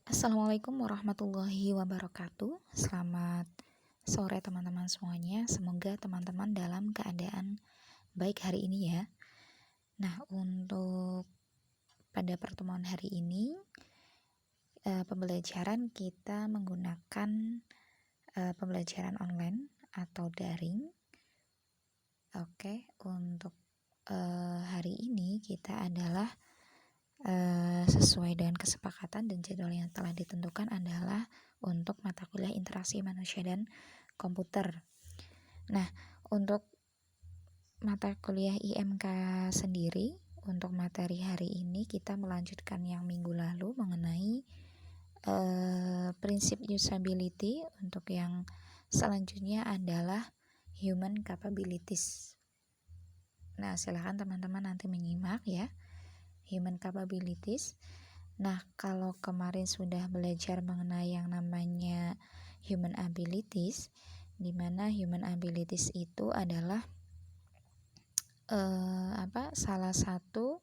Assalamualaikum warahmatullahi wabarakatuh. Selamat sore teman-teman semuanya. Semoga teman-teman dalam keadaan baik hari ini ya. Nah, untuk pada pertemuan hari ini pembelajaran kita menggunakan pembelajaran online atau daring. Oke, untuk hari ini kita adalah sesuai dengan kesepakatan dan jadwal yang telah ditentukan adalah untuk mata kuliah interaksi manusia dan komputer. Nah, untuk mata kuliah IMK sendiri, untuk materi hari ini kita melanjutkan yang minggu lalu mengenai prinsip usability. Untuk yang selanjutnya adalah human capabilities. Nah, silakan teman-teman nanti menyimak ya. Human capabilities. Nah, kalau kemarin sudah belajar mengenai yang namanya human abilities, di mana human abilities itu adalah salah satu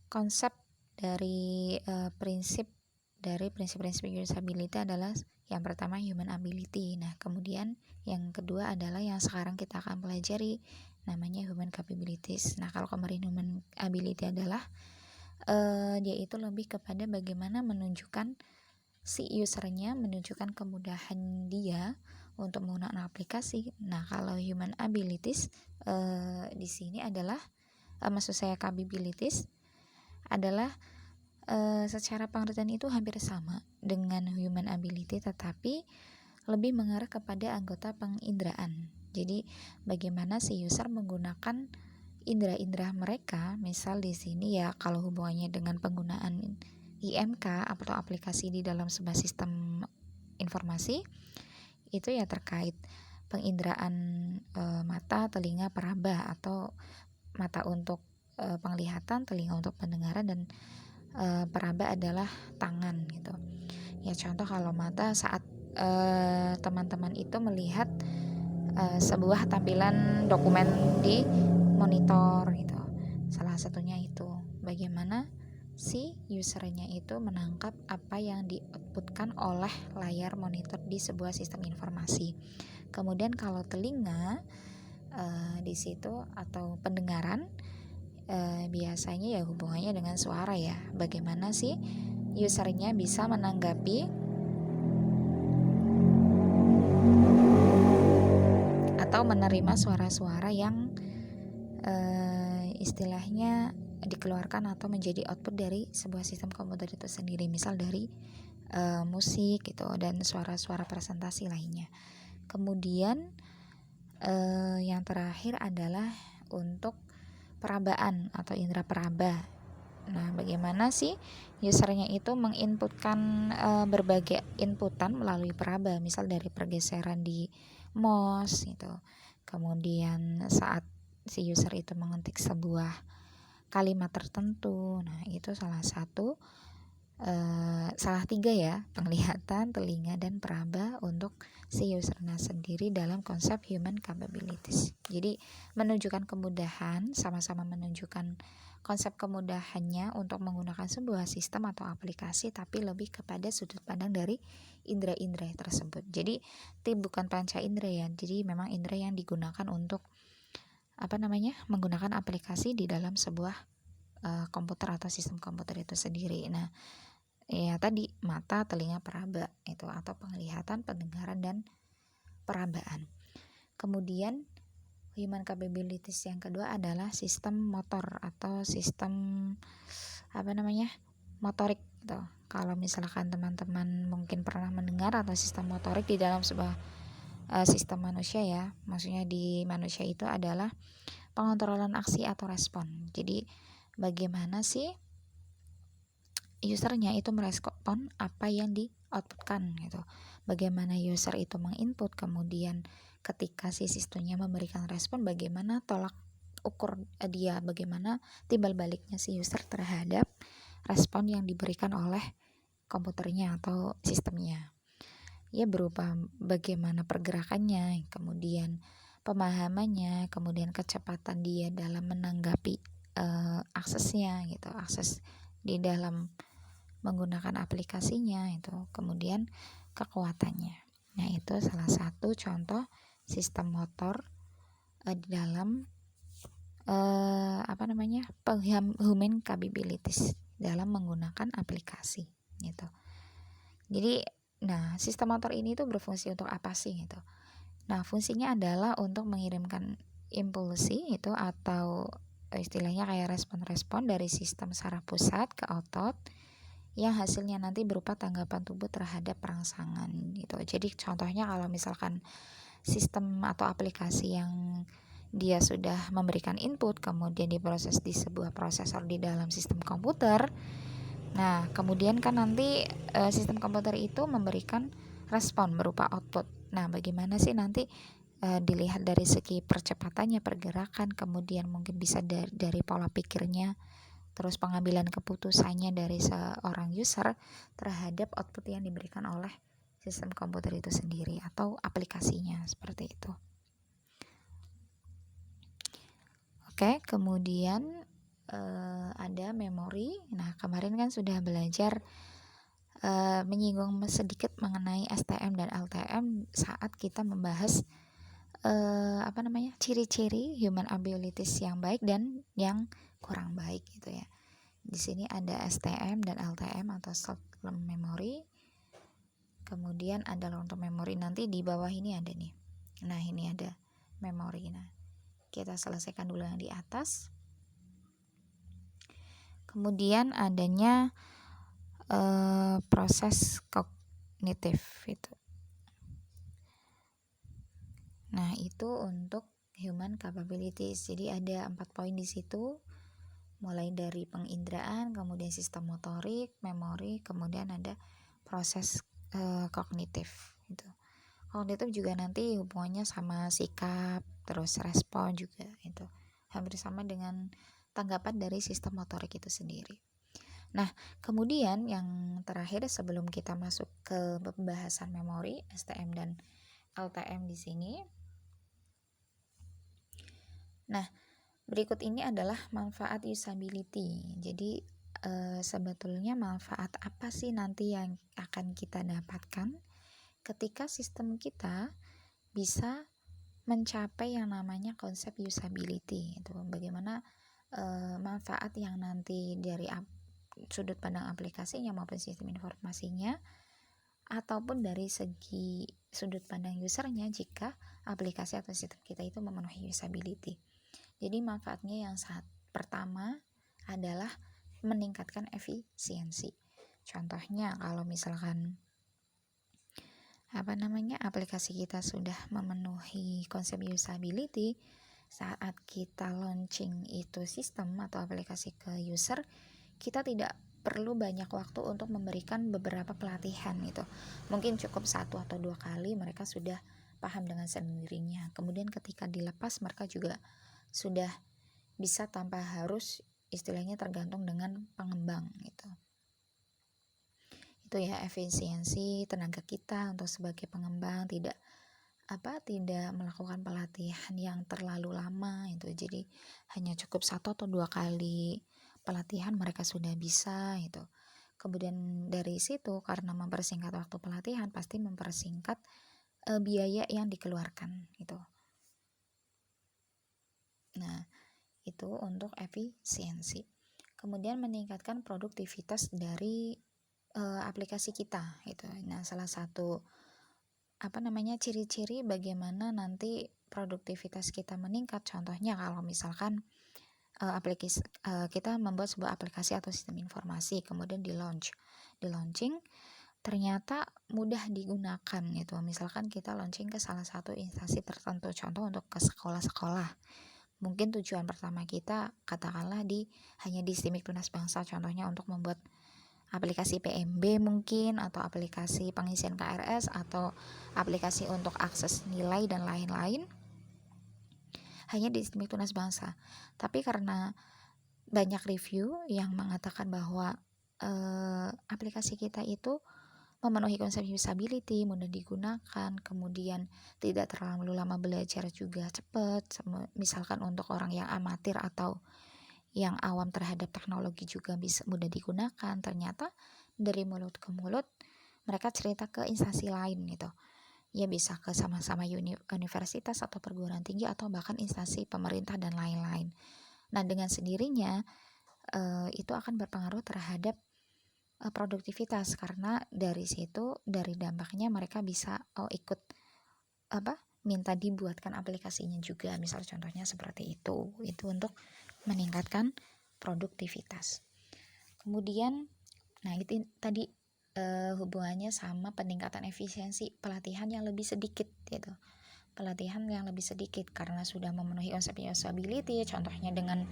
konsep dari prinsip-prinsip usability adalah yang pertama human ability. Nah, kemudian yang kedua adalah yang sekarang kita akan pelajari namanya human capabilities. Nah, kalau kemarin human ability adalah dia itu lebih kepada bagaimana menunjukkan si usernya, menunjukkan kemudahan dia untuk menggunakan aplikasi. Nah, kalau human abilities di sini adalah maksud saya capabilities adalah secara pengertian itu hampir sama dengan human ability, tetapi lebih mengarah kepada anggota penginderaan. Jadi bagaimana si user menggunakan indera-indera mereka. Misal di sini ya, kalau hubungannya dengan penggunaan IMK atau aplikasi di dalam sebuah sistem informasi, itu ya terkait penginderaan mata, telinga, peraba, atau mata untuk penglihatan, telinga untuk pendengaran, dan peraba adalah tangan gitu. Ya contoh kalau mata saat teman-teman itu melihat sebuah tampilan dokumen di monitor gitu. Salah satunya itu bagaimana si usernya itu menangkap apa yang di-outputkan oleh layar monitor di sebuah sistem informasi. Kemudian kalau telinga di situ atau pendengaran biasanya ya hubungannya dengan suara ya. Bagaimana sih usernya bisa menanggapi atau menerima suara-suara yang istilahnya dikeluarkan atau menjadi output dari sebuah sistem komputer itu sendiri, misal dari musik gitu dan suara-suara presentasi lainnya. Kemudian yang terakhir adalah untuk perabaan atau indera peraba. Nah, bagaimana sih usernya itu menginputkan berbagai inputan melalui peraba, misal dari pergeseran di mouse gitu. Kemudian saat si user itu mengetik sebuah kalimat tertentu, nah itu salah tiga ya, penglihatan, telinga, dan peraba untuk si usernya sendiri dalam konsep human capabilities. Jadi menunjukkan kemudahan, sama-sama menunjukkan konsep kemudahannya untuk menggunakan sebuah sistem atau aplikasi, tapi lebih kepada sudut pandang dari indera-indera tersebut. Jadi bukan panca indera ya, jadi memang indera yang digunakan untuk menggunakan aplikasi di dalam sebuah komputer atau sistem komputer itu sendiri. Nah, ya tadi mata, telinga, peraba itu, atau penglihatan, pendengaran, dan perabaan. Kemudian human capabilities yang kedua adalah sistem motor atau sistem motorik gitu. Kalau misalkan teman-teman mungkin pernah mendengar atau sistem motorik di dalam sebuah sistem manusia ya, maksudnya di manusia itu adalah pengontrolan aksi atau respon. Jadi bagaimana sih usernya itu merespon apa yang di outputkan gitu. Bagaimana user itu menginput, kemudian ketika si sistemnya memberikan respon, bagaimana tolak ukur dia, bagaimana timbal baliknya si user terhadap respon yang diberikan oleh komputernya atau sistemnya. Ya berupa bagaimana pergerakannya, kemudian pemahamannya, kemudian kecepatan dia dalam menanggapi aksesnya gitu, akses di dalam menggunakan aplikasinya itu, kemudian kekuatannya. Nah, itu salah satu contoh sistem motor di dalam human capabilities dalam menggunakan aplikasi gitu. Jadi, nah, sistem motor ini tuh berfungsi untuk apa sih gitu. Nah, fungsinya adalah untuk mengirimkan impulsi itu atau istilahnya kayak respon-respon dari sistem saraf pusat ke otot yang hasilnya nanti berupa tanggapan tubuh terhadap rangsangan gitu. Jadi contohnya kalau misalkan sistem atau aplikasi yang dia sudah memberikan input kemudian diproses di sebuah prosesor di dalam sistem komputer. Nah, kemudian kan nanti sistem komputer itu memberikan respon berupa output. Nah, bagaimana sih nanti dilihat dari segi percepatannya pergerakan, kemudian mungkin bisa dari pola pikirnya, terus pengambilan keputusannya dari seorang user terhadap output yang diberikan oleh sistem komputer itu sendiri atau aplikasinya seperti itu. Oke, kemudian ada memori. Nah, kemarin kan sudah belajar menyinggung sedikit mengenai STM dan LTM saat kita membahas ciri-ciri human abilities yang baik dan yang kurang baik gitu ya. Di sini ada STM dan LTM atau short term memory. Kemudian ada long term memory, nanti di bawah ini ada nih. Nah, ini ada memori. Nah, kita selesaikan dulu yang di atas. Kemudian adanya proses kognitif itu. Nah, itu untuk human capabilities. Jadi ada 4 poin di situ. Mulai dari penginderaan, kemudian sistem motorik, memori, kemudian ada proses kognitif itu. Kognitif juga nanti hubungannya sama sikap, terus respon juga itu. Hampir sama dengan tanggapan dari sistem motorik itu sendiri. Nah, kemudian yang terakhir sebelum kita masuk ke pembahasan memori, STM dan LTM di sini. Nah, berikut ini adalah manfaat usability. Jadi sebetulnya manfaat apa sih nanti yang akan kita dapatkan ketika sistem kita bisa mencapai yang namanya konsep usability itu. Bagaimana manfaat yang nanti dari sudut pandang aplikasinya maupun sistem informasinya, ataupun dari segi sudut pandang usernya jika aplikasi atau sistem kita itu memenuhi usability. Jadi manfaatnya yang pertama adalah meningkatkan efisiensi. Contohnya kalau misalkan aplikasi kita sudah memenuhi konsep usability, saat kita launching itu sistem atau aplikasi ke user, kita tidak perlu banyak waktu untuk memberikan beberapa pelatihan gitu. Mungkin cukup 1 atau 2 kali mereka sudah paham dengan sendirinya. Kemudian ketika dilepas mereka juga sudah bisa tanpa harus istilahnya tergantung dengan pengembang gitu. Itu ya efisiensi tenaga kita untuk sebagai pengembang, tidak melakukan pelatihan yang terlalu lama itu. Jadi hanya cukup 1 atau 2 kali pelatihan mereka sudah bisa itu. Kemudian dari situ karena mempersingkat waktu pelatihan pasti mempersingkat biaya yang dikeluarkan gitu. Nah, itu untuk efisiensi. Kemudian meningkatkan produktivitas dari aplikasi kita gitu. Nah, salah satu ciri-ciri bagaimana nanti produktivitas kita meningkat, contohnya kalau misalkan kita membuat sebuah aplikasi atau sistem informasi kemudian di launching ternyata mudah digunakan gitu. Misalkan kita launching ke salah satu instansi tertentu, contoh untuk ke sekolah-sekolah. Mungkin tujuan pertama kita katakanlah hanya di STIMIK Tunas Bangsa, contohnya untuk membuat aplikasi PMB mungkin, atau aplikasi pengisian KRS, atau aplikasi untuk akses nilai dan lain-lain, hanya di STIMIK Tunas Bangsa. Tapi karena banyak review yang mengatakan bahwa aplikasi kita itu memenuhi konsep usability, mudah digunakan, kemudian tidak terlalu lama belajar, juga cepat. Misalkan untuk orang yang amatir atau yang awam terhadap teknologi juga bisa mudah digunakan. Ternyata dari mulut ke mulut mereka cerita ke instansi lain gitu. Ya bisa ke sama-sama universitas atau perguruan tinggi atau bahkan instansi pemerintah dan lain-lain. Nah, dengan sendirinya itu akan berpengaruh terhadap produktivitas, karena dari situ, dari dampaknya mereka bisa ikut minta dibuatkan aplikasinya juga, misal contohnya seperti itu untuk meningkatkan produktivitas. Kemudian itu tadi hubungannya sama peningkatan efisiensi, pelatihan yang lebih sedikit gitu. Pelatihan yang lebih sedikit karena sudah memenuhi konsep usability, contohnya dengan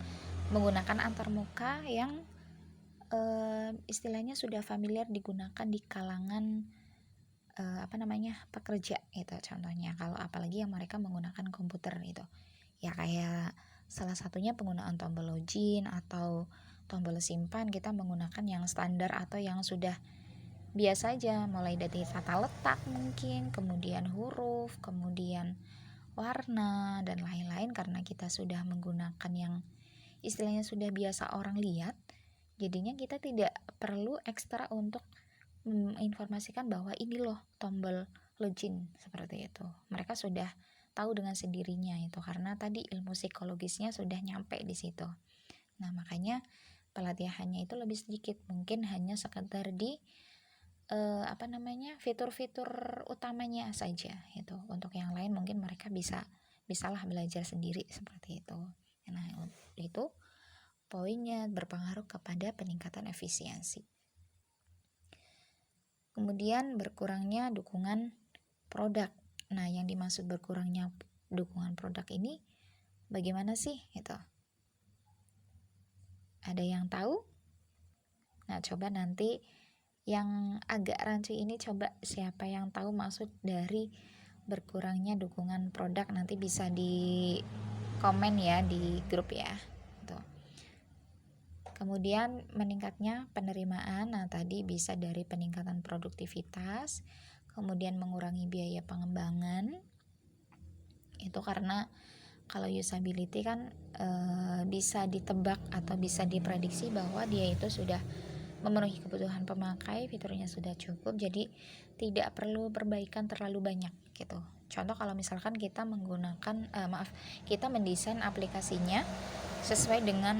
menggunakan antarmuka yang istilahnya sudah familiar digunakan di kalangan pekerja itu contohnya. Kalau apalagi yang mereka menggunakan komputer itu ya, kayak salah satunya penggunaan tombol login atau tombol simpan, kita menggunakan yang standar atau yang sudah biasa aja, mulai dari tata letak mungkin, kemudian huruf, kemudian warna dan lain-lain, karena kita sudah menggunakan yang istilahnya sudah biasa orang lihat, jadinya kita tidak perlu ekstra untuk menginformasikan bahwa ini loh tombol login, seperti itu. Mereka sudah tahu dengan sendirinya itu, karena tadi ilmu psikologisnya sudah nyampe di situ. Nah, makanya pelatihannya itu lebih sedikit, mungkin hanya sekedar di fitur-fitur utamanya saja itu. Untuk yang lain mungkin mereka bisalah belajar sendiri seperti itu. Nah, itu poinnya berpengaruh kepada peningkatan efisiensi. Kemudian berkurangnya dukungan produk. Nah, yang dimaksud berkurangnya dukungan produk ini bagaimana sih gitu? Ada yang tahu? Nah, coba nanti yang agak rancu ini, coba siapa yang tahu maksud dari berkurangnya dukungan produk, nanti bisa di komen ya di grup ya. Tuh. Kemudian meningkatnya penerimaan, nah tadi bisa dari peningkatan produktivitas, kemudian mengurangi biaya pengembangan. Itu karena kalau usability kan bisa ditebak atau bisa diprediksi bahwa dia itu sudah memenuhi kebutuhan pemakai, fiturnya sudah cukup, jadi tidak perlu perbaikan terlalu banyak gitu. Contoh kalau misalkan kita menggunakan kita mendesain aplikasinya sesuai dengan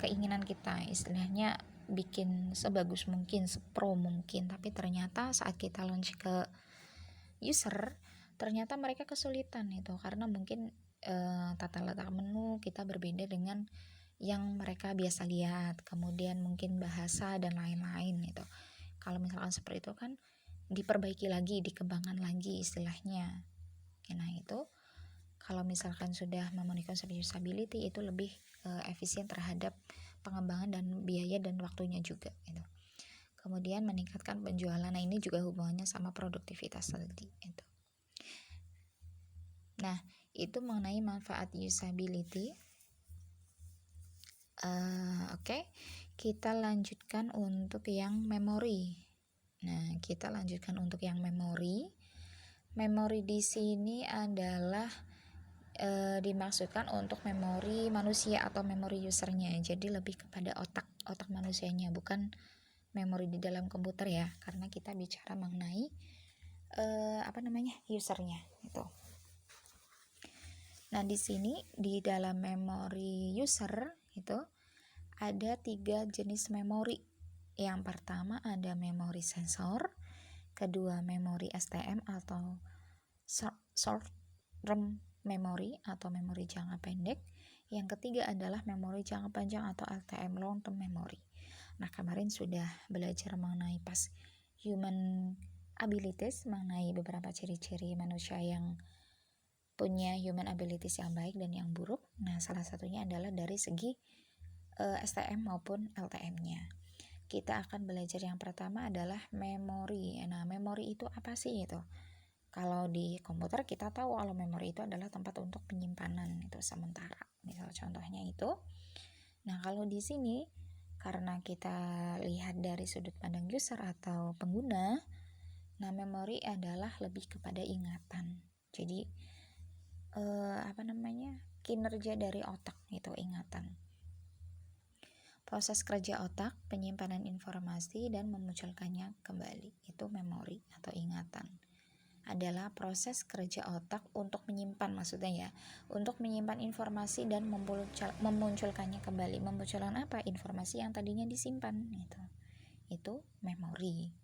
keinginan kita, istilahnya bikin sebagus mungkin, sepro mungkin, tapi ternyata saat kita launch ke user, ternyata mereka kesulitan itu karena mungkin tata letak menu kita berbeda dengan yang mereka biasa lihat, kemudian mungkin bahasa dan lain-lain itu. Kalau misalkan seperti itu kan diperbaiki lagi, dikembangkan lagi istilahnya. Nah, itu kalau misalkan sudah memenuhi konsep usability, itu lebih efisien terhadap pengembangan dan biaya dan waktunya juga gitu. Kemudian meningkatkan penjualan. Nah, ini juga hubungannya sama produktivitas tadi itu. Nah, itu mengenai manfaat usability. Oke. Kita lanjutkan untuk yang memori. Nah, kita lanjutkan untuk yang memori. Memori di sini adalah dimaksudkan untuk memori manusia atau memori usernya, jadi lebih kepada otak manusianya, bukan memori di dalam komputer ya, karena kita bicara mengenai usernya itu. Nah, di sini di dalam memori user itu ada 3 jenis memori. Yang pertama ada memori sensor, kedua memori STM atau short term memory atau memori jangka pendek. Yang ketiga adalah memori jangka panjang atau LTM, long term memory. Nah, kemarin sudah belajar mengenai pas human abilities, mengenai beberapa ciri-ciri manusia yang punya human abilities yang baik dan yang buruk. Nah, salah satunya adalah dari segi STM maupun LTM-nya. Kita akan belajar yang pertama adalah memori. Nah, memori itu apa sih itu? Kalau di komputer kita tahu kalau memori itu adalah tempat untuk penyimpanan itu sementara. Misal contohnya itu. Nah, kalau di sini karena kita lihat dari sudut pandang user atau pengguna, nah memori adalah lebih kepada ingatan. Jadi kinerja dari otak itu ingatan. Proses kerja otak, penyimpanan informasi dan memunculkannya kembali, itu memori atau ingatan. Adalah proses kerja otak untuk menyimpan, maksudnya ya, untuk menyimpan informasi dan memunculkannya kembali. Memunculkan apa? Informasi yang tadinya disimpan, gitu. Itu memori.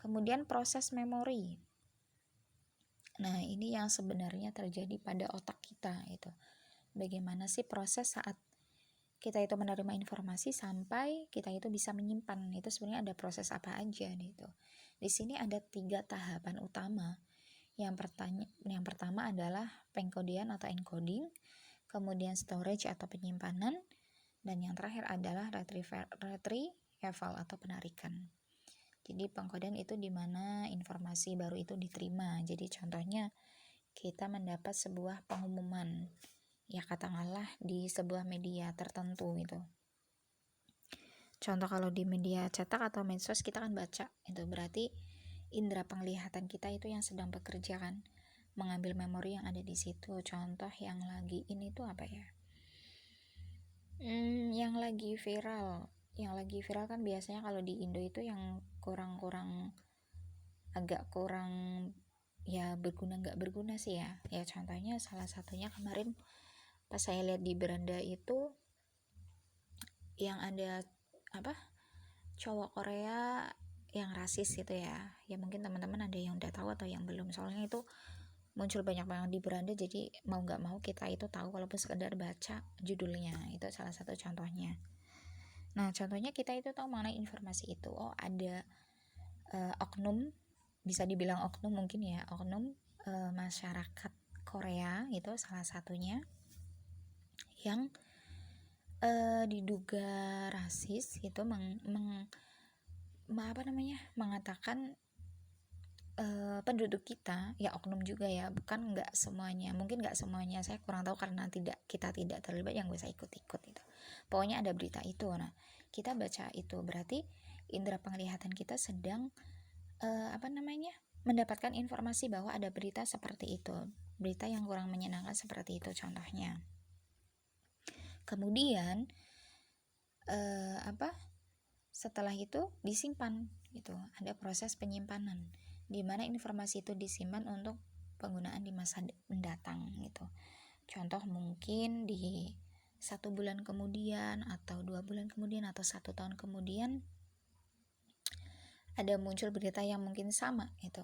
Kemudian proses memori. Nah, ini yang sebenarnya terjadi pada otak kita, itu. Bagaimana sih proses saat kita itu menerima informasi sampai kita itu bisa menyimpan, itu sebenarnya ada proses apa aja gitu. Di sini ada 3 tahapan utama. Yang pertama adalah pengkodian atau encoding, kemudian storage atau penyimpanan, dan yang terakhir adalah retrieval atau penarikan. Jadi pengkodian itu dimana informasi baru itu diterima. Jadi contohnya kita mendapat sebuah pengumuman, ya katakanlah di sebuah media tertentu gitu. Contoh kalau di media cetak atau medsos kita kan baca, itu berarti indera penglihatan kita itu yang sedang bekerja kan, mengambil memori yang ada di situ. Contoh yang lagi ini tuh apa ya? Yang lagi viral kan biasanya kalau di Indo itu yang agak kurang ya nggak berguna sih ya. Ya contohnya salah satunya kemarin pas saya lihat di beranda itu yang ada cowok Korea yang rasis gitu ya. Ya mungkin teman-teman ada yang udah tahu atau yang belum, soalnya itu muncul banyak banget di beranda, jadi mau nggak mau kita itu tahu walaupun sekedar baca judulnya. Itu salah satu contohnya. Nah, contohnya kita itu tahu mengenai informasi itu. Oh, ada oknum, bisa dibilang oknum mungkin ya, oknum masyarakat Korea itu salah satunya yang diduga rasis itu mengatakan penduduk kita, ya oknum juga ya, bukan nggak semuanya, mungkin nggak semuanya, saya kurang tahu karena kita tidak terlibat yang bisa ikut-ikut itu. Pokoknya ada berita itu. Nah, kita baca itu berarti indera penglihatan kita sedang mendapatkan informasi bahwa ada berita seperti itu, berita yang kurang menyenangkan seperti itu contohnya. Kemudian setelah itu disimpan gitu, ada proses penyimpanan di mana informasi itu disimpan untuk penggunaan di masa mendatang gitu. Contoh mungkin di 1 bulan kemudian atau 2 bulan kemudian atau 1 tahun kemudian ada muncul berita yang mungkin sama gitu.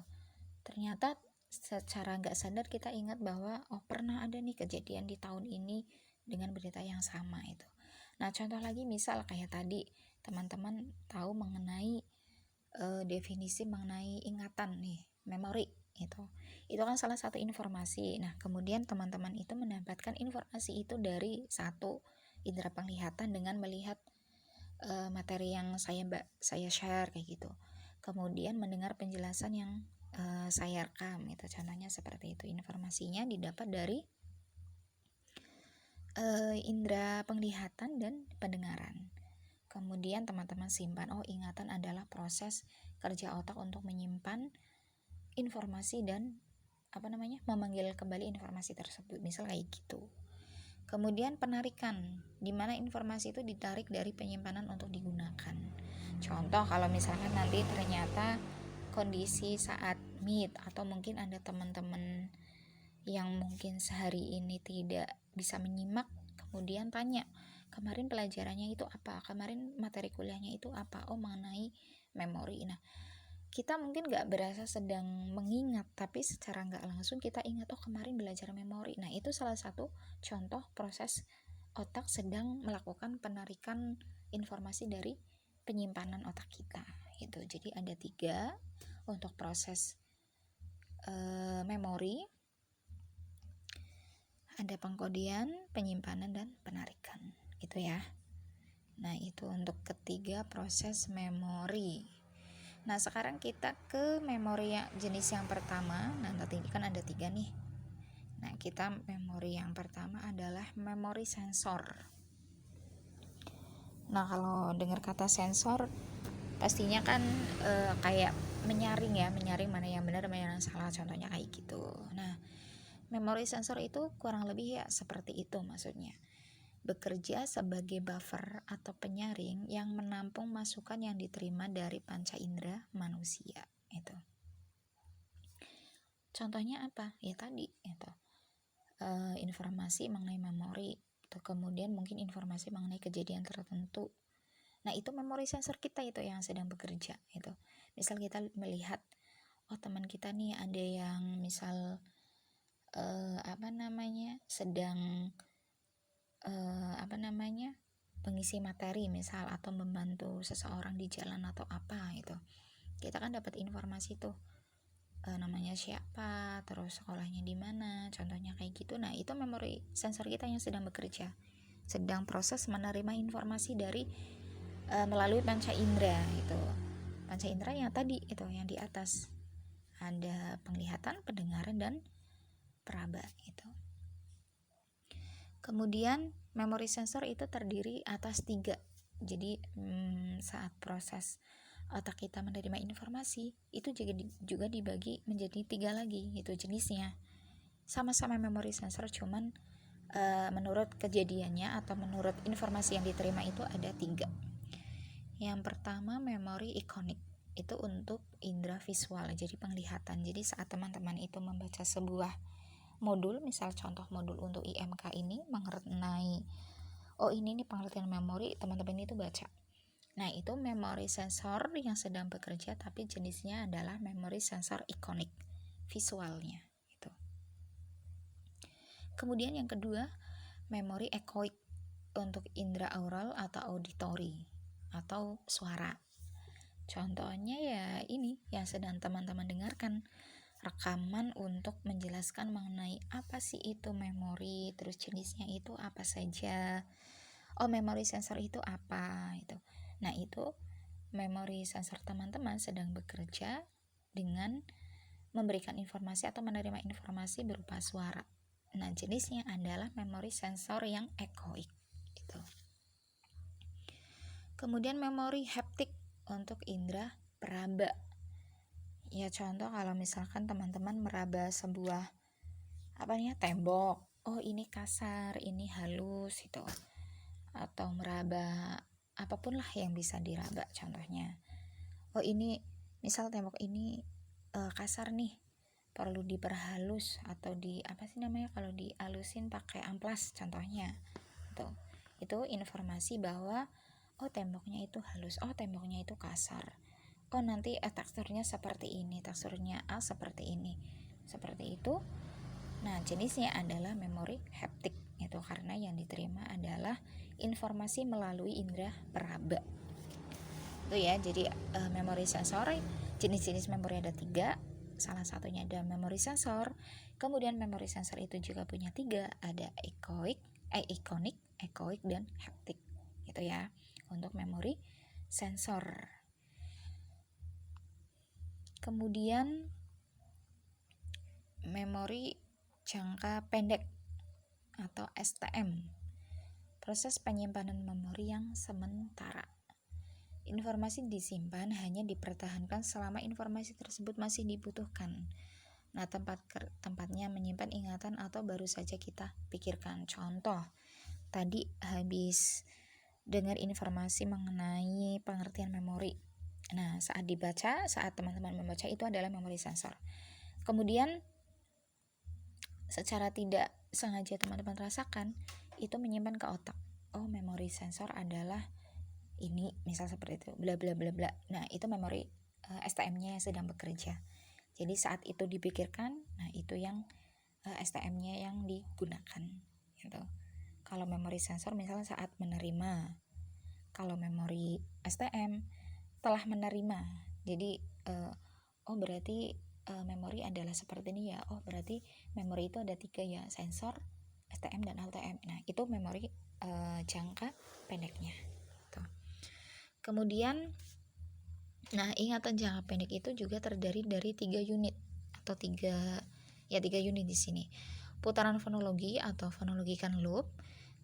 Ternyata secara nggak sadar kita ingat bahwa pernah ada nih kejadian di tahun ini dengan berita yang sama itu. Nah, contoh lagi misal kayak tadi teman-teman tahu mengenai definisi mengenai ingatan nih, memori itu kan salah satu informasi. Nah, kemudian teman-teman itu mendapatkan informasi itu dari satu indera penglihatan dengan melihat materi yang saya share kayak gitu, kemudian mendengar penjelasan yang saya rekam itu, contohnya seperti itu. Informasinya didapat dari indera penglihatan dan pendengaran. Kemudian teman-teman simpan. Ingatan adalah proses kerja otak untuk menyimpan informasi dan memanggil kembali informasi tersebut, misal kayak gitu. Kemudian penarikan, di mana informasi itu ditarik dari penyimpanan untuk digunakan. Contoh kalau misalkan nanti ternyata kondisi saat meet, atau mungkin ada teman-teman yang mungkin sehari ini tidak bisa menyimak, kemudian tanya, kemarin pelajarannya itu apa, kemarin materi kuliahnya itu apa, mengenai memori. Nah, kita mungkin gak berasa sedang mengingat, tapi secara gak langsung kita ingat, kemarin belajar memori. Nah, itu salah satu contoh proses otak sedang melakukan penarikan informasi dari penyimpanan otak kita gitu. Jadi ada 3 untuk proses memori, ada pengkodian, penyimpanan, dan penarikan gitu ya. Nah, itu untuk ketiga proses memori. Nah, sekarang kita ke memori yang jenis yang pertama. Nah, tadi kan ada 3 nih. Nah, kita memori yang pertama adalah memori sensor. Nah, kalau dengar kata sensor pastinya kan kayak menyaring mana yang benar mana yang salah, contohnya kayak gitu. Nah, memori sensor itu kurang lebih ya seperti itu maksudnya. bekerja sebagai buffer atau penyaring yang menampung masukan yang diterima dari panca indera manusia. Itu. Contohnya apa? Ya tadi itu. Informasi mengenai memori, itu kemudian mungkin informasi mengenai kejadian tertentu. Nah, itu memori sensor kita itu yang sedang bekerja itu. Misal kita melihat teman kita nih ada yang misal sedang pengisi materi misal atau membantu seseorang di jalan atau apa itu. Kita kan dapat informasi tuh namanya siapa, terus sekolahnya di mana, contohnya kayak gitu. Nah, itu memori sensor kita yang sedang bekerja, sedang proses menerima informasi dari melalui panca indera itu. Panca indera yang tadi itu yang di atas. Ada penglihatan, pendengaran, dan peraba itu. Kemudian memori sensor itu terdiri atas 3. Jadi saat proses otak kita menerima informasi itu juga dibagi menjadi 3 lagi, itu jenisnya. Sama-sama memori sensor, cuman menurut kejadiannya atau menurut informasi yang diterima itu ada 3. Yang pertama memori ikonik, itu untuk indera visual, jadi penglihatan. Jadi saat teman-teman itu membaca sebuah modul, misal contoh modul untuk IMK ini mengenai ini nih pengertian memori, teman-teman itu baca. Nah, itu memori sensor yang sedang bekerja, tapi jenisnya adalah memori sensor ikonik, visualnya itu. Kemudian yang kedua, memori ekoik untuk indera aural atau auditori atau suara. Contohnya ya ini yang sedang teman-teman dengarkan, rekaman untuk menjelaskan mengenai apa sih itu memori, terus jenisnya itu apa saja. Memori sensor itu apa itu. Nah, itu memori sensor teman-teman sedang bekerja dengan memberikan informasi atau menerima informasi berupa suara. Nah, jenisnya adalah memori sensor yang ekoik itu. Kemudian memori haptik untuk indera peraba. Ya, contoh kalau misalkan teman-teman meraba sebuah tembok, ini kasar, ini halus itu. Atau meraba apapun lah yang bisa diraba, contohnya ini misal tembok ini kasar nih, perlu diperhalus atau kalau dialusin pakai amplas contohnya. Itu informasi bahwa temboknya itu halus, temboknya itu kasar, nanti teksturnya seperti ini, teksturnya seperti ini, seperti itu. Nah, jenisnya adalah memori haptik itu, karena yang diterima adalah informasi melalui indera peraba itu ya. Jadi memori sensor, jenis-jenis memori ada 3, salah satunya ada memori sensor. Kemudian memori sensor itu juga punya 3, ada ikonik, ekoik, dan haptik gitu ya, untuk memori sensor. Kemudian memori jangka pendek atau STM, proses penyimpanan memori yang sementara. Informasi disimpan hanya dipertahankan selama informasi tersebut masih dibutuhkan. Nah, tempatnya menyimpan ingatan atau baru saja kita pikirkan. Contoh, tadi habis dengar informasi mengenai pengertian memori. Nah, saat teman-teman membaca, itu adalah memori sensor. Kemudian secara tidak sengaja teman-teman rasakan, itu menyimpan ke otak. Memori sensor adalah ini, misal seperti itu, bla bla bla bla. Nah, itu memori STM-nya yang sedang bekerja. Jadi saat itu dipikirkan, nah itu yang STM-nya yang digunakan gitu. Kalau memori sensor misalnya saat menerima, kalau memori STM telah menerima. Jadi berarti memori adalah seperti ini ya. Berarti memori itu ada 3 ya, sensor, STM, dan LTM. Nah, itu memori jangka pendeknya gitu. Kemudian ingatan jangka pendek itu juga terdiri dari 3 unit atau 3 unit di sini. Putaran fonologi atau phonological loop,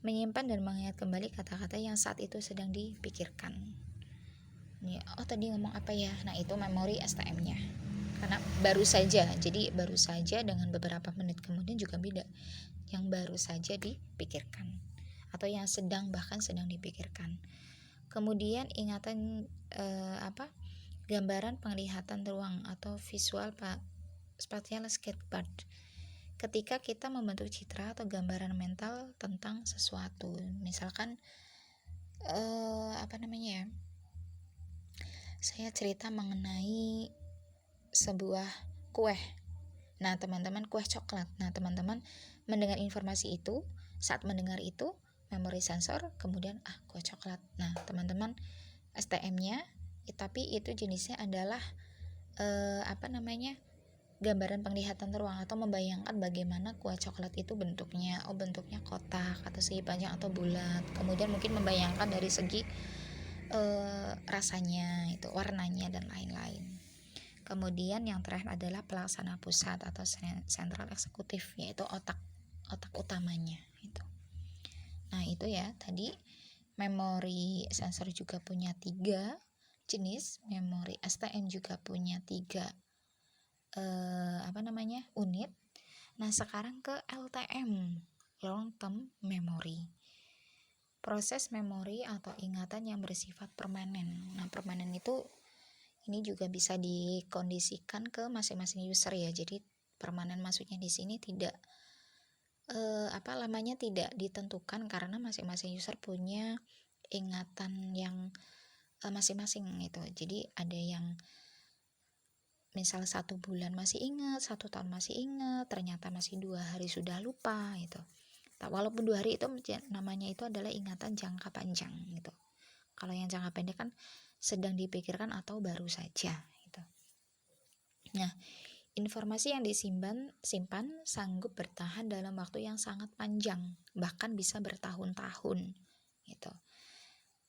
menyimpan dan mengingat kembali kata-kata yang saat itu sedang dipikirkan. Tadi ngomong apa ya? Nah, itu memori STM-nya. Karena baru saja dengan beberapa menit kemudian juga beda. Yang baru saja dipikirkan atau yang bahkan sedang dipikirkan. Kemudian ingatan gambaran penglihatan ruang atau visual spatial sketchpad. Ketika kita membentuk citra atau gambaran mental tentang sesuatu, misalkan saya cerita mengenai sebuah kue. Nah, teman-teman, kue coklat. Nah, teman-teman mendengar informasi itu, saat mendengar itu, memori sensor, kemudian kue coklat. Nah, teman-teman STM-nya, tapi itu jenisnya adalah gambaran penglihatan ruang atau membayangkan bagaimana kue coklat itu bentuknya. Bentuknya kotak atau segi panjang atau bulat. Kemudian mungkin membayangkan dari segi rasanya, itu warnanya dan lain-lain. Kemudian yang terakhir adalah pelaksana pusat atau sentral eksekutif, yaitu otak utamanya itu. Nah, itu ya tadi memori sensor juga punya 3 jenis, memori STM juga punya 3 unit. Nah, sekarang ke LTM, long term memory. Proses memori atau ingatan yang bersifat permanen. Nah, permanen itu ini juga bisa dikondisikan ke masing-masing user ya. Jadi permanen maksudnya di sini tidak lamanya tidak ditentukan karena masing-masing user punya ingatan yang masing-masing gitu. Jadi ada yang misal 1 bulan masih ingat, 1 tahun masih ingat, ternyata masih 2 hari sudah lupa gitu. Walaupun 2 hari itu namanya itu adalah ingatan jangka panjang gitu. Kalau yang jangka pendek kan sedang dipikirkan atau baru saja gitu. Nah, informasi yang simpan sanggup bertahan dalam waktu yang sangat panjang, bahkan bisa bertahun-tahun gitu.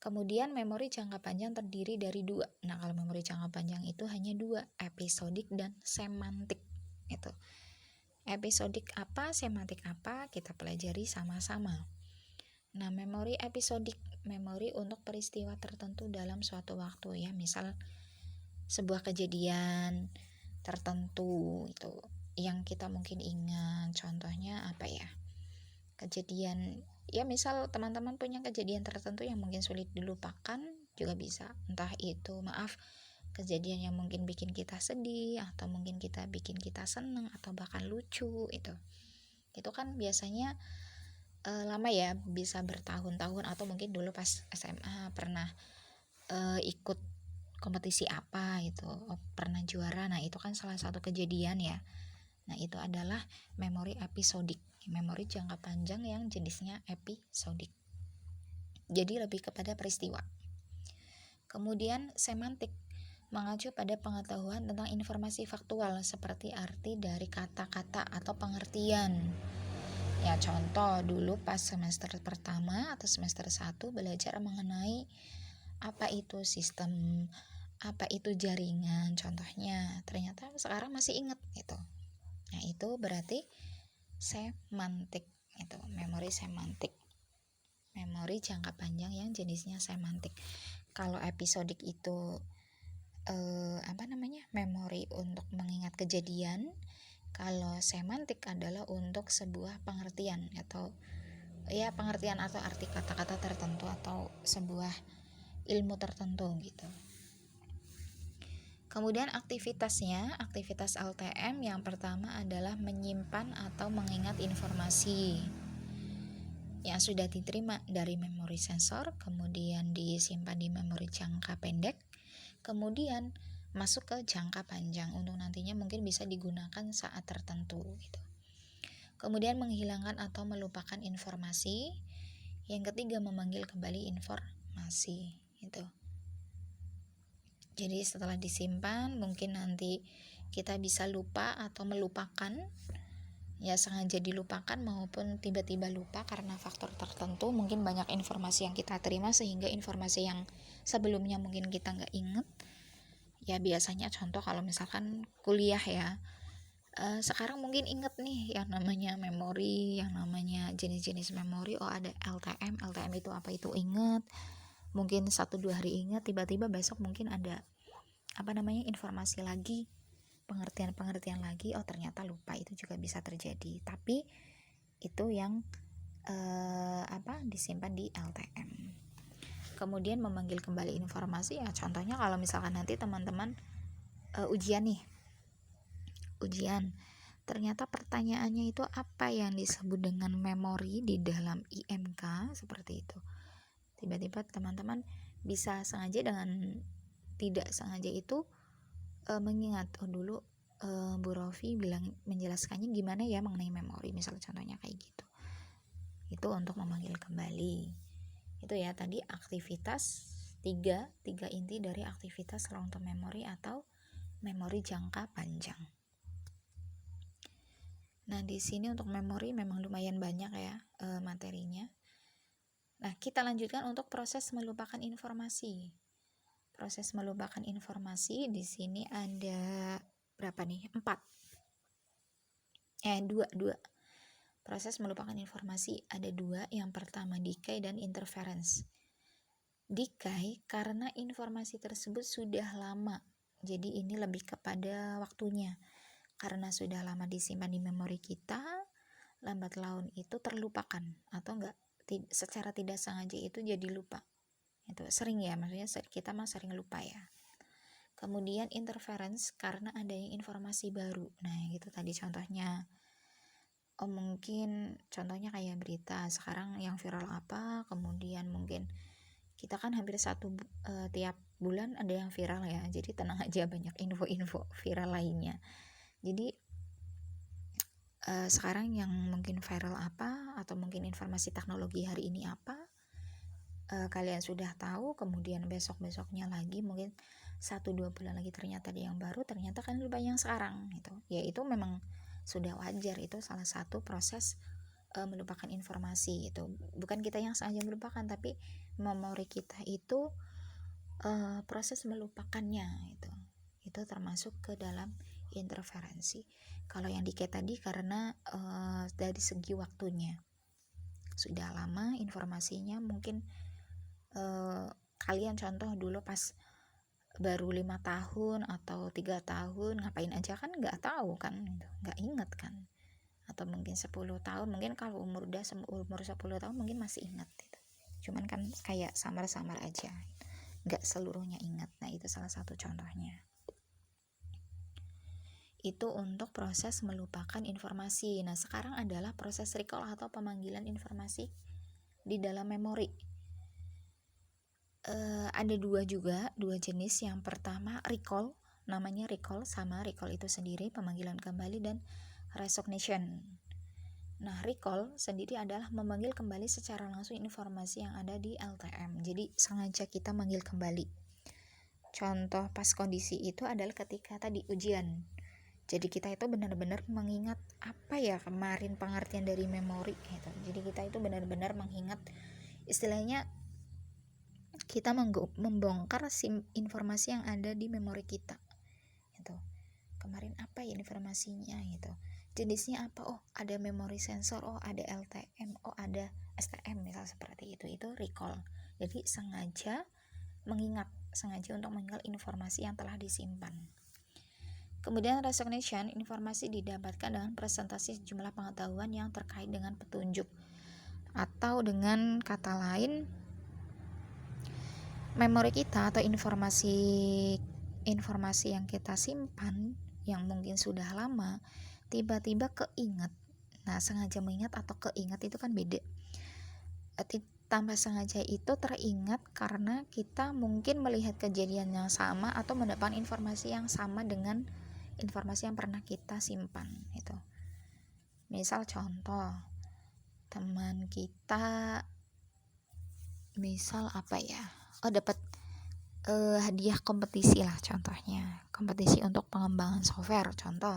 Kemudian memori jangka panjang terdiri dari 2. Nah, kalau memori jangka panjang itu hanya 2, episodik dan semantik gitu. Episodik apa, semantik apa, kita pelajari sama-sama. Nah, memori episodik, memori untuk peristiwa tertentu dalam suatu waktu ya, misal sebuah kejadian tertentu itu yang kita mungkin ingat. Contohnya apa ya? Kejadian ya, misal teman-teman punya kejadian tertentu yang mungkin sulit dilupakan juga bisa. Entah itu kejadian yang mungkin bikin kita sedih, atau mungkin bikin kita seneng, atau bahkan lucu itu kan biasanya lama ya, bisa bertahun-tahun. Atau mungkin dulu pas SMA pernah ikut kompetisi apa itu, pernah juara. Nah, itu kan salah satu kejadian ya. Nah, itu adalah memori episodik, memori jangka panjang yang jenisnya episodik, jadi lebih kepada peristiwa. Kemudian semantik mengacu pada pengetahuan tentang informasi faktual seperti arti dari kata-kata atau pengertian. Ya, contoh dulu pas semester pertama atau semester 1 belajar mengenai apa itu sistem, apa itu jaringan contohnya. Ternyata sekarang masih ingat gitu. Nah, itu berarti semantik itu, memori semantik. Memori jangka panjang yang jenisnya semantik. Kalau episodik itu memori untuk mengingat kejadian. Kalau semantik adalah untuk sebuah pengertian atau arti kata-kata tertentu atau sebuah ilmu tertentu gitu. Kemudian aktivitas LTM yang pertama adalah menyimpan atau mengingat informasi yang sudah diterima dari memori sensor, kemudian disimpan di memori jangka pendek, kemudian masuk ke jangka panjang untuk nantinya mungkin bisa digunakan saat tertentu gitu. Kemudian menghilangkan atau melupakan informasi. Yang ketiga, memanggil kembali informasi gitu. Jadi setelah disimpan mungkin nanti kita bisa lupa atau melupakan, ya sengaja dilupakan maupun tiba-tiba lupa karena faktor tertentu. Mungkin banyak informasi yang kita terima sehingga informasi yang sebelumnya mungkin kita nggak inget. Ya biasanya contoh kalau misalkan kuliah ya, sekarang mungkin inget nih yang namanya memori, yang namanya jenis-jenis memori. Ada LTM itu apa, itu inget. Mungkin 1-2 hari ingat, tiba-tiba besok mungkin ada informasi lagi, pengertian lagi, ternyata lupa. Itu juga bisa terjadi, tapi itu yang disimpan di LTM. Kemudian memanggil kembali informasi, ya contohnya kalau misalkan nanti teman-teman ujian, ternyata pertanyaannya itu apa yang disebut dengan memori di dalam IMK seperti itu. Tiba-tiba teman-teman bisa sengaja dengan tidak sengaja itu mengingat, dulu Bu Rofi menjelaskannya gimana ya mengenai memori, misalnya contohnya kayak gitu. Itu untuk memanggil kembali. Itu ya tadi aktivitas tiga inti dari aktivitas long term memory atau memori jangka panjang. Nah, di sini untuk memori memang lumayan banyak ya materinya. Nah, kita lanjutkan untuk proses melupakan informasi. Proses melupakan informasi di sini ada berapa nih? 4. 2. Proses melupakan informasi ada 2. Yang pertama decay dan interference. Decay karena informasi tersebut sudah lama. Jadi ini lebih kepada waktunya. Karena sudah lama disimpan di memori kita, lambat laun itu terlupakan atau enggak secara tidak sengaja itu jadi lupa. Itu sering ya, maksudnya kita mah sering lupa ya. Kemudian interference karena adanya informasi baru. Nah, itu tadi contohnya. Mungkin contohnya kayak berita sekarang yang viral apa, kemudian mungkin kita kan hampir tiap bulan ada yang viral ya. Jadi tenang aja, banyak info-info viral lainnya. Jadi sekarang yang mungkin viral apa, atau mungkin informasi teknologi hari ini apa, kalian sudah tahu, kemudian besok-besoknya lagi mungkin 1-2 bulan lagi ternyata ada yang baru, ternyata kan lupa yang sekarang gitu. Ya itu memang sudah wajar, itu salah satu proses melupakan informasi itu. Bukan kita yang sengaja melupakan, tapi memori kita itu proses melupakannya itu termasuk ke dalam interferensi. Kalau yang decay tadi karena dari segi waktunya sudah lama informasinya, mungkin kalian contoh dulu pas baru 5 tahun atau 3 tahun ngapain aja kan nggak tahu kan, nggak inget kan. Atau mungkin 10 tahun, mungkin kalau umur 10 tahun mungkin masih ingat gitu. Cuman kan kayak samar-samar aja, nggak seluruhnya ingat. Nah, itu salah satu contohnya. Itu untuk proses melupakan informasi. Nah, sekarang adalah proses recall atau pemanggilan informasi di dalam memori. Ada dua jenis. Yang pertama recall, namanya recall, sama recall itu sendiri pemanggilan kembali, dan recognition. Nah, recall sendiri adalah memanggil kembali secara langsung informasi yang ada di LTM. Jadi sengaja kita manggil kembali. Contoh pas kondisi itu adalah ketika tadi ujian. Jadi kita itu benar-benar mengingat apa ya kemarin pengertian dari memori gitu. Jadi kita itu benar-benar mengingat, istilahnya kita membongkar informasi yang ada di memori kita gitu. Kemarin apa ya informasinya gitu, jenisnya apa, oh ada memori sensor, oh ada LTM, oh ada STM, misal seperti itu recall. Jadi sengaja untuk mengingat informasi yang telah disimpan. Kemudian recognition, informasi didapatkan dengan presentasi sejumlah pengetahuan yang terkait dengan petunjuk, atau dengan kata lain memori kita atau informasi yang kita simpan yang mungkin sudah lama tiba-tiba keinget. Nah, sengaja mengingat atau keinget itu kan beda. Tambah sengaja itu teringat karena kita mungkin melihat kejadian yang sama atau mendapat informasi yang sama dengan informasi yang pernah kita simpan itu. Misal contoh, teman kita misal apa ya, dapat hadiah kompetisi lah, contohnya kompetisi untuk pengembangan software. Contoh,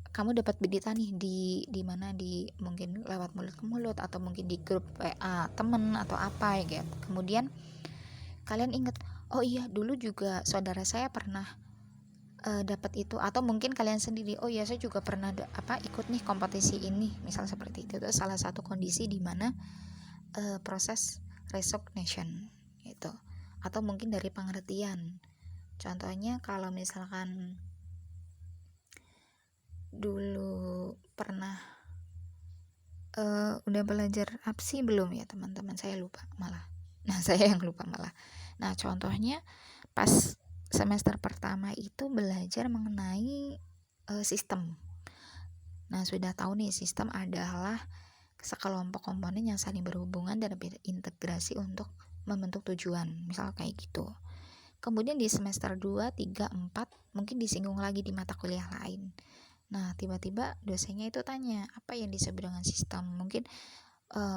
kamu dapat berita nih di mana, di mungkin lewat mulut ke mulut atau mungkin di grup WA temen atau apa ya gitu. Kemudian kalian ingat, oh iya dulu juga saudara saya pernah dapat itu, atau mungkin kalian sendiri, oh ya saya juga pernah ikut nih kompetisi ini, misal seperti itu. Itu salah satu kondisi di mana proses recognition itu. Atau mungkin dari pengertian. Contohnya kalau misalkan dulu pernah Udah belajar APSI belum ya teman-teman? Saya lupa malah. Nah, saya yang lupa malah. Nah, contohnya pas semester pertama itu belajar mengenai sistem. Nah, sudah tahu nih sistem adalah sekelompok komponen yang saling berhubungan dan berintegrasi untuk membentuk tujuan. Misal kayak gitu. Kemudian di semester 2, 3, 4 mungkin disinggung lagi di mata kuliah lain. Nah, tiba-tiba dosennya itu tanya, apa yang disebut dengan sistem? Mungkin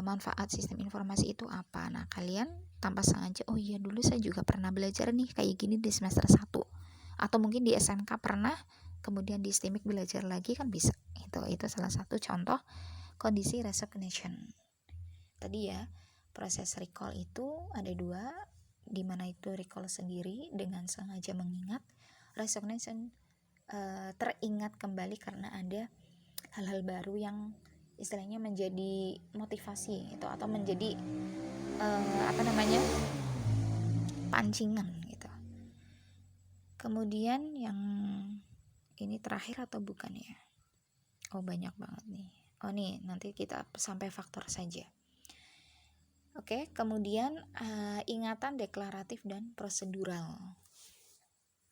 manfaat sistem informasi itu apa. Nah, kalian tanpa sengaja, oh iya dulu saya juga pernah belajar nih kayak gini di semester 1. Atau mungkin di SMK pernah, kemudian di STIMIK belajar lagi kan bisa. Itu salah satu contoh kondisi recognition. Tadi ya, proses recall itu ada dua, di mana itu recall sendiri dengan sengaja mengingat, recognition teringat kembali karena ada hal-hal baru yang istilahnya menjadi motivasi itu atau menjadi pancingan gitu. Kemudian yang ini terakhir atau bukan ya? Oh, banyak banget nih. Oh nih, nanti kita sampai faktor saja. Oke, kemudian ingatan deklaratif dan prosedural.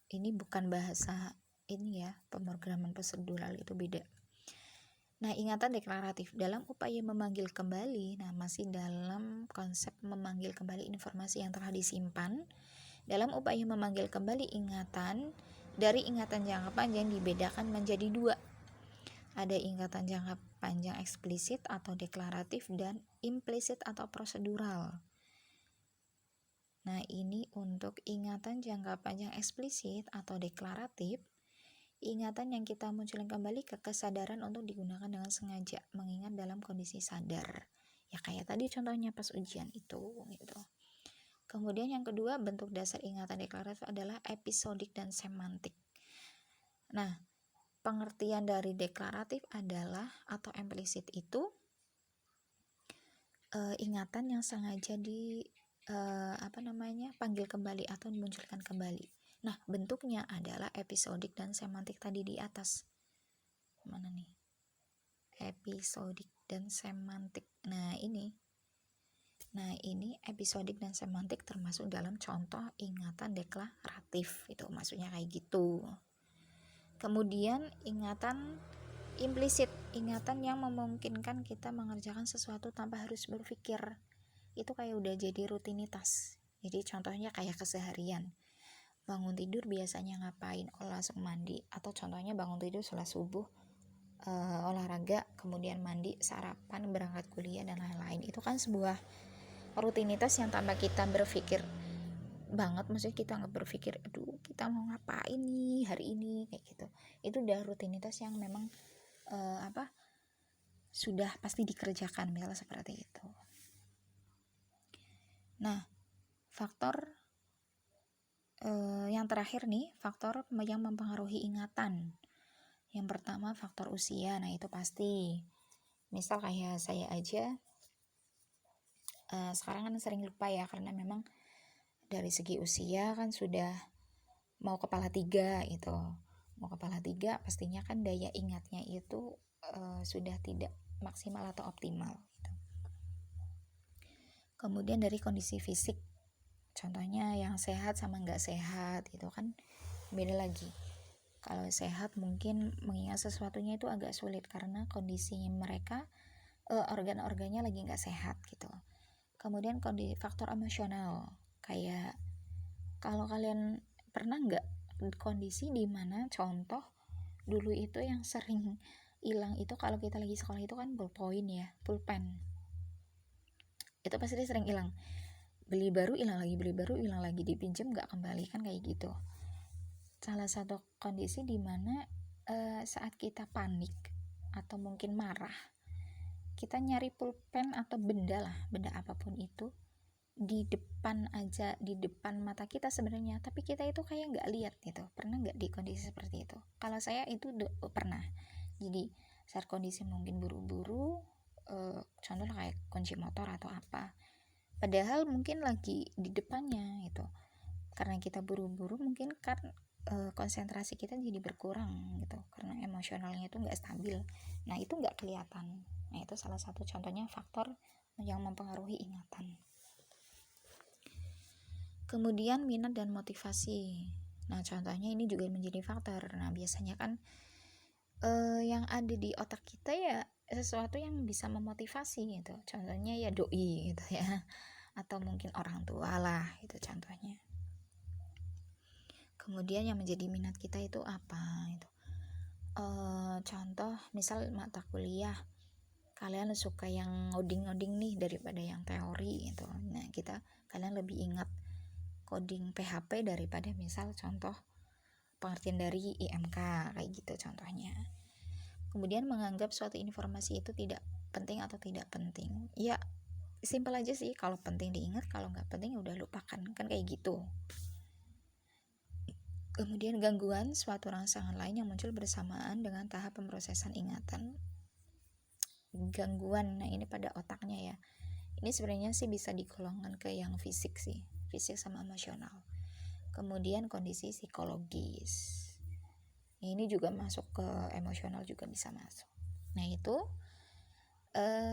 Ini bukan bahasa ini ya, pemrograman prosedural itu beda. Nah, ingatan deklaratif dalam upaya memanggil kembali, nah masih dalam konsep memanggil kembali informasi yang telah disimpan. Dalam upaya memanggil kembali ingatan, dari ingatan jangka panjang dibedakan menjadi dua. Ada ingatan jangka panjang eksplisit atau deklaratif dan implisit atau prosedural. Nah, ini untuk ingatan jangka panjang eksplisit atau deklaratif, ingatan yang kita munculkan kembali ke kesadaran untuk digunakan dengan sengaja, mengingat dalam kondisi sadar. Ya kayak tadi contohnya pas ujian itu gitu. Kemudian yang kedua, bentuk dasar ingatan deklaratif adalah episodik dan semantik. Nah, pengertian dari deklaratif adalah atau implisit itu ingatan yang sengaja panggil kembali atau dimunculkan kembali. Nah, bentuknya adalah episodik dan semantik tadi di atas. Mana nih? Episodik dan semantik. Nah, ini episodik dan semantik termasuk dalam contoh ingatan deklaratif. Itu maksudnya kayak gitu. Kemudian ingatan implisit, ingatan yang memungkinkan kita mengerjakan sesuatu tanpa harus berpikir. Itu kayak udah jadi rutinitas. Jadi contohnya kayak keseharian. Bangun tidur biasanya ngapain? Langsung mandi. Atau contohnya bangun tidur sholat subuh, olahraga, kemudian mandi, sarapan, berangkat kuliah, dan lain-lain. Itu kan sebuah rutinitas yang tanpa kita berpikir banget, maksudnya kita nggak berpikir aduh kita mau ngapain nih hari ini kayak gitu. Itu udah rutinitas yang memang sudah pasti dikerjakan, misalnya seperti itu. Nah, faktor yang terakhir nih, faktor yang mempengaruhi ingatan. Yang pertama faktor usia. Nah, itu pasti. Misal kayak saya aja sekarang kan sering lupa ya, karena memang dari segi usia kan sudah mau kepala 3 itu. Mau kepala 3 pastinya kan daya ingatnya itu sudah tidak maksimal atau optimal gitu. Kemudian dari kondisi fisik, contohnya yang sehat sama nggak sehat itu kan beda lagi. Kalau sehat mungkin mengingat sesuatunya itu agak sulit karena kondisinya mereka organ-organnya lagi nggak sehat gitu. Kemudian faktor emosional, kayak kalau kalian pernah nggak kondisi di mana contoh dulu itu yang sering hilang itu kalau kita lagi sekolah itu kan ballpoint ya, pulpen. Itu pasti sering hilang. Beli baru hilang lagi, dipinjam nggak kembali kan kayak gitu. Salah satu kondisi di mana saat kita panik atau mungkin marah, kita nyari pulpen atau benda apapun itu di depan mata kita sebenarnya, tapi kita itu kayak nggak lihat gitu. Pernah nggak di kondisi seperti itu? Kalau saya itu pernah. Jadi saat kondisi mungkin buru-buru, contoh kayak kunci motor atau apa, padahal mungkin lagi di depannya gitu. Karena kita buru-buru mungkin kan konsentrasi kita jadi berkurang gitu, karena emosionalnya itu nggak stabil. Nah, itu nggak kelihatan. Nah, itu salah satu contohnya faktor yang mempengaruhi ingatan. Kemudian minat dan motivasi. Nah, contohnya ini juga menjadi faktor. Nah, biasanya kan yang ada di otak kita ya sesuatu yang bisa memotivasi gitu. Contohnya ya doi gitu ya. Atau mungkin orang tua lah itu contohnya. Kemudian yang menjadi minat kita itu apa itu? Contoh misal mata kuliah kalian suka yang ngoding-ngoding nih daripada yang teori gitu. Nah, kalian lebih ingat coding PHP daripada misal contoh pengertian dari IMK kayak gitu contohnya. Kemudian menganggap suatu informasi itu tidak penting atau tidak penting. Ya, simpel aja sih, kalau penting diingat, kalau nggak penting udah lupakan, kan kayak gitu. Kemudian gangguan suatu rangsangan lain yang muncul bersamaan dengan tahap pemrosesan ingatan. Gangguan, nah ini pada otaknya ya. Ini sebenarnya sih bisa digolongkan ke yang fisik sih, fisik sama emosional. Kemudian kondisi psikologis. Ini juga masuk ke emosional juga bisa masuk. Nah itu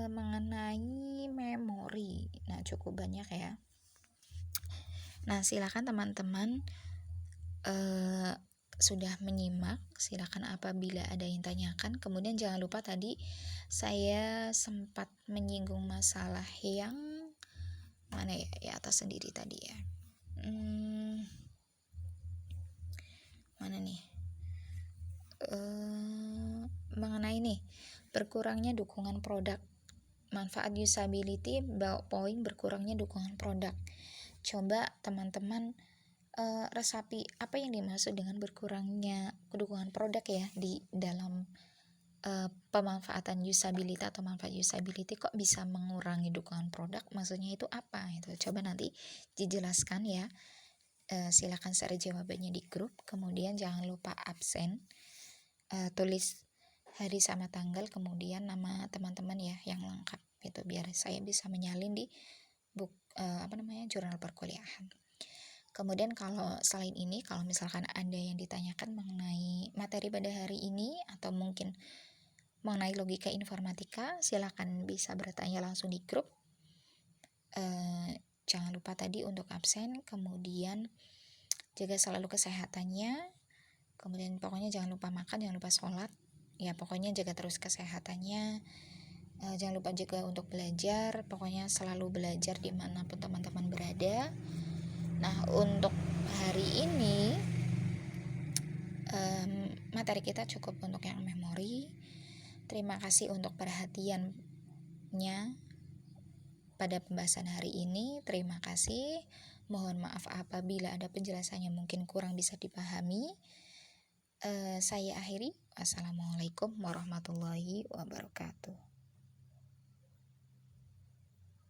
mengenai memori. Nah cukup banyak ya. Nah silakan teman-teman sudah menyimak, silakan apabila ada yang tanyakan. Kemudian jangan lupa tadi saya sempat menyinggung masalah yang mana ya atas sendiri tadi ya. Mana nih? Mengenai nih berkurangnya dukungan produk, manfaat usability point berkurangnya dukungan produk. Coba teman-teman resapi apa yang dimaksud dengan berkurangnya dukungan produk ya di dalam pemanfaatan usability atau manfaat usability. Kok bisa mengurangi dukungan produk, maksudnya itu apa itu, coba nanti dijelaskan ya. Silakan share jawabannya di grup. Kemudian jangan lupa absen, tulis hari sama tanggal, kemudian nama teman-teman ya yang lengkap itu, biar saya bisa menyalin di jurnal perkuliahan. Kemudian kalau selain ini, kalau misalkan ada yang ditanyakan mengenai materi pada hari ini atau mungkin mengenai logika informatika, silakan bisa bertanya langsung di grup. Jangan lupa tadi untuk absen, kemudian jaga selalu kesehatannya, kemudian pokoknya jangan lupa makan, jangan lupa sholat ya, pokoknya jaga terus kesehatannya. Jangan lupa juga untuk belajar, pokoknya selalu belajar dimanapun teman-teman berada. Nah untuk hari ini materi kita cukup untuk yang memori. Terima kasih untuk perhatiannya pada pembahasan hari ini. Terima kasih. Mohon maaf apabila ada penjelasannya mungkin kurang bisa dipahami. Saya akhiri. Wassalamualaikum warahmatullahi wabarakatuh.